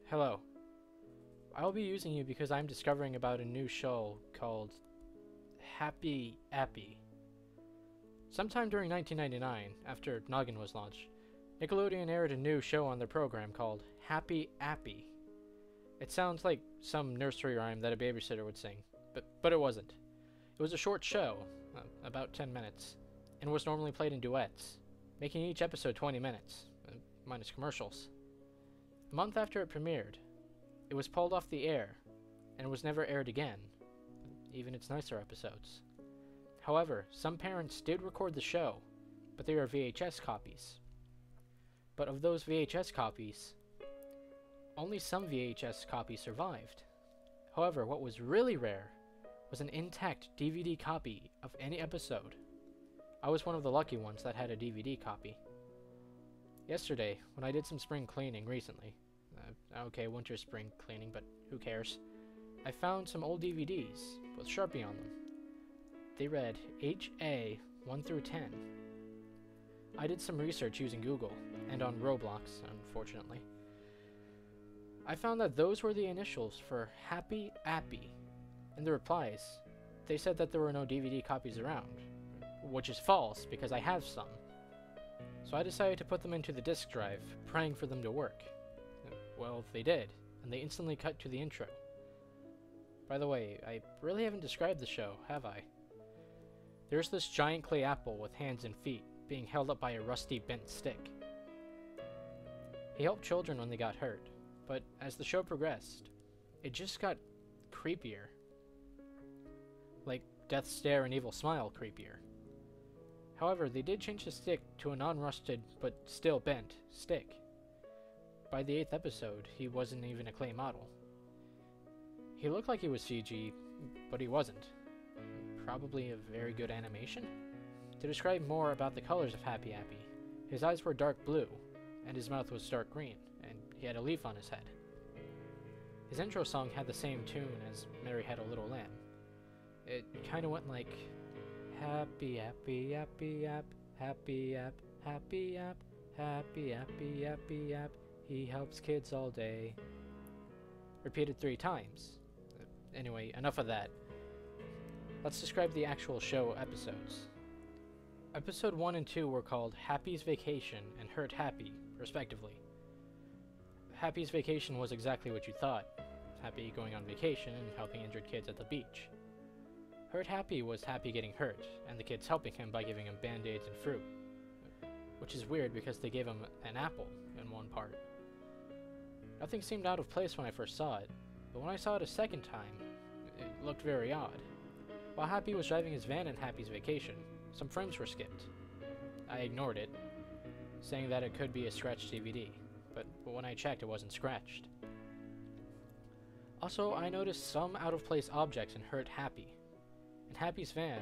Hello. I'll be using you because I'm discovering about a new show called Appy. Sometime during 1999, after Noggin was launched, Nickelodeon aired a new show on their program called Appy. It sounds like some nursery rhyme that a babysitter would sing, but it wasn't. It was a short show, about 10 minutes, and was normally played in duets, making each episode 20 minutes, minus commercials. A month after it premiered, it was pulled off the air, and was never aired again, even its nicer episodes. However, some parents did record the show, but they are VHS copies. But of those VHS copies, only some VHS copies survived. However, what was really rare was an intact DVD copy of any episode. I was one of the lucky ones that had a DVD copy. Yesterday, when I did some spring cleaning recently, okay, winter spring cleaning, but who cares, I found some old DVDs with Sharpie on them. They read HA 1 through 10. I did some research using Google, and on Roblox, unfortunately. I found that those were the initials for Appy. In the replies, they said that there were no DVD copies around, which is false because I have some. So I decided to put them into the disk drive, praying for them to work. Well, they did, and they instantly cut to the intro. By the way, I really haven't described the show, have I? There's this giant clay apple with hands and feet, being held up by a rusty bent stick. He helped children when they got hurt, but as the show progressed, it just got creepier. Like Death Stare and Evil Smile creepier. However, they did change the stick to a non-rusted, but still bent, stick. By the 8th episode, he wasn't even a clay model. He looked like he was CG, but he wasn't. Probably a very good animation? To describe more about the colors of Appy, his eyes were dark blue, and his mouth was dark green, and he had a leaf on his head. His intro song had the same tune as Mary Had a Little Lamb. It kinda went like, Happy, happy, happy, app, happy, app, happy, app, happy, happy, happy, app, he helps kids all day. Repeated 3 times. Anyway, enough of that. Let's describe the actual show episodes. Episode 1 and 2 were called Happy's Vacation and Hurt Happy, respectively. Happy's Vacation was exactly what you thought. Happy going on vacation and helping injured kids at the beach. Hurt Happy was Happy getting hurt, and the kids helping him by giving him band-aids and fruit. Which is weird because they gave him an apple in one part. Nothing seemed out of place when I first saw it, but when I saw it a second time, it looked very odd. While Happy was driving his van in Happy's Vacation, some frames were skipped. I ignored it, saying that it could be a scratched DVD, but when I checked it wasn't scratched. Also, I noticed some out-of-place objects in Hurt Happy. In Happy's van,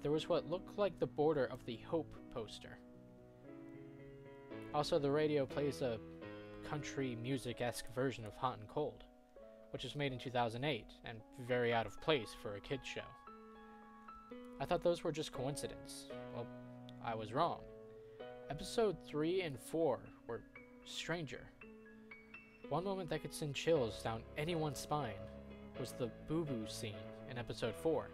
there was what looked like the border of the Hope poster. Also, the radio plays a country music-esque version of Hot and Cold, which was made in 2008 and very out of place for a kids show. I thought those were just coincidence. Well, I was wrong. Episode 3 and 4 were stranger. One moment that could send chills down anyone's spine was the boo-boo scene in episode 4.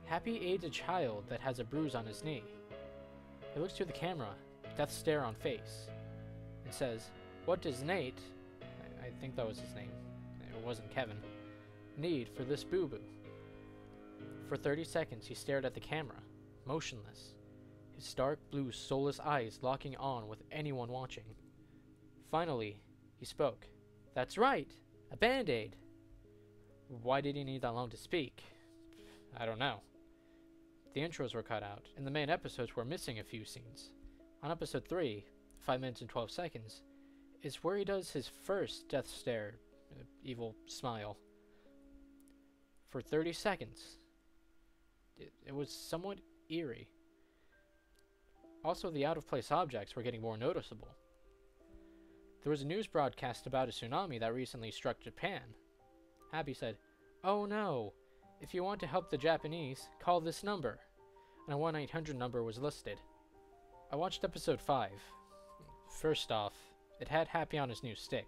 Happy aids a child that has a bruise on his knee. He looks to the camera, death stare on face, and says, "What does Nate," I think that was his name, it wasn't Kevin, "need for this boo-boo?" For 30 seconds he stared at the camera, motionless, his dark blue soulless eyes locking on with anyone watching. Finally, he spoke. "That's right! A band-aid!" Why did he need that long to speak? I don't know. The intros were cut out, and the main episodes were missing a few scenes. On episode 3, 5 minutes and 12 seconds, is where he does his first death stare, evil smile. For 30 seconds. It was somewhat eerie. Also, the out-of-place objects were getting more noticeable. There was a news broadcast about a tsunami that recently struck Japan. Abby said, "Oh no! If you want to help the Japanese, call this number," and a 1-800 number was listed. I watched episode 5. First off, it had Happy on his new stick.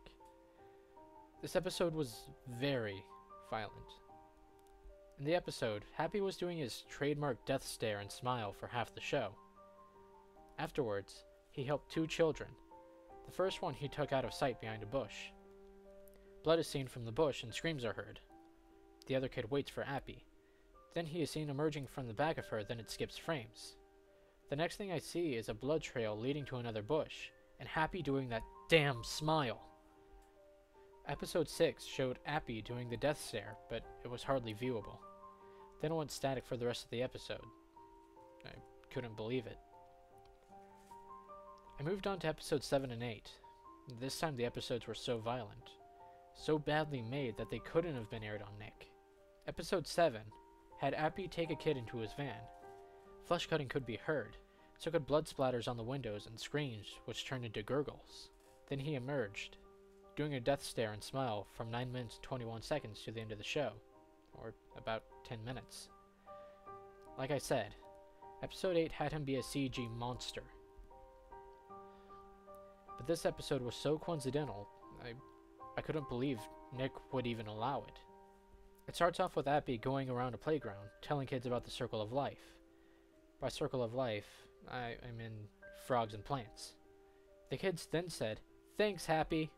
This episode was very violent. In the episode, Happy was doing his trademark death stare and smile for half the show. Afterwards, he helped 2 children. The first one he took out of sight behind a bush. Blood is seen from the bush and screams are heard. The other kid waits for Appy. Then he is seen emerging from the back of her, then it skips frames. The next thing I see is a blood trail leading to another bush, and Happy doing that damn smile. Episode 6 showed Appy doing the death stare, but it was hardly viewable. Then it went static for the rest of the episode. I couldn't believe it. I moved on to episodes 7 and 8. This time the episodes were so violent, so badly made that they couldn't have been aired on Nick. Episode 7 had Appy take a kid into his van. Flesh cutting could be heard, so could blood splatters on the windows and screams which turned into gurgles. Then he emerged, doing a death stare and smile from 9 minutes and 21 seconds to the end of the show, or about 10 minutes. Like I said, episode 8 had him be a CG monster. But this episode was so coincidental, I couldn't believe Nick would even allow it. It starts off with Appy going around a playground, telling kids about the circle of life. By circle of life, I mean frogs and plants. The kids then said, "Thanks, Happy."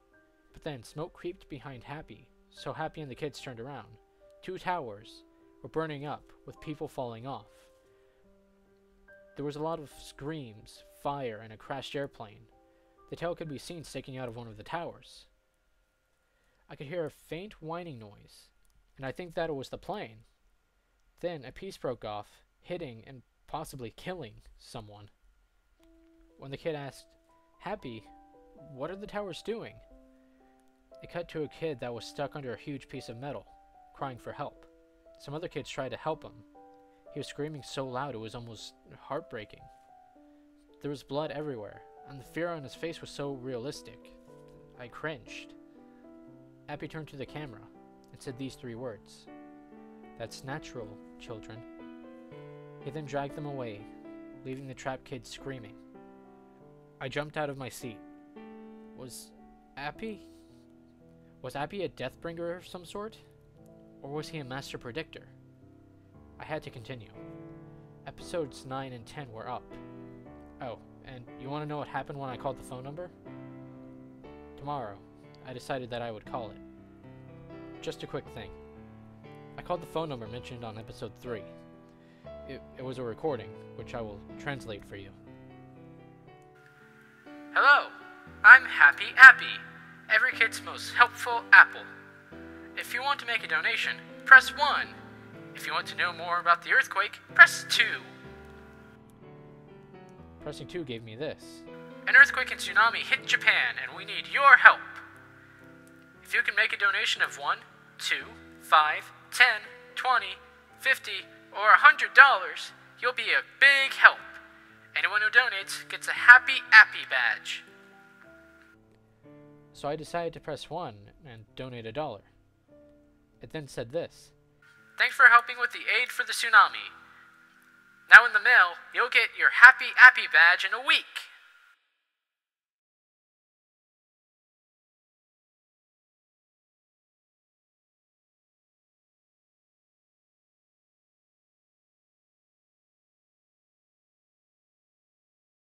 But then smoke creeped behind Happy, so Happy and the kids turned around. 2 towers were burning up, with people falling off. There was a lot of screams, fire, and a crashed airplane. The tail could be seen sticking out of one of the towers. I could hear a faint whining noise, and I think that it was the plane. Then a piece broke off, hitting and possibly killing someone. When the kid asked, "Happy, what are the towers doing?" It cut to a kid that was stuck under a huge piece of metal, crying for help. Some other kids tried to help him. He was screaming so loud it was almost heartbreaking. There was blood everywhere, and the fear on his face was so realistic. I cringed. Appy turned to the camera and said these 3 words. "That's natural, children." He then dragged them away, leaving the trapped kids screaming. I jumped out of my seat. Was Appy a deathbringer of some sort? Or was he a master predictor? I had to continue. Episodes 9 and 10 were up. Oh, and you want to know what happened when I called the phone number? Tomorrow, I decided that I would call it. Just a quick thing. I called the phone number mentioned on episode 3. It was a recording, which I will translate for you. "Hello, I'm Happy Appy, every kid's most helpful apple. If you want to make a donation, press 1. If you want to know more about the earthquake, press 2. Pressing 2 gave me this. "An earthquake and tsunami hit Japan, and we need your help. If you can make a donation of 1, 2, 5, 10, 20, 50, or $100, you'll be a big help. Anyone who donates gets a Happy Appy badge." So I decided to press 1 and donate $1. It then said this. "Thanks for helping with the aid for the tsunami. Now in the mail, you'll get your Happy Appy badge in a week."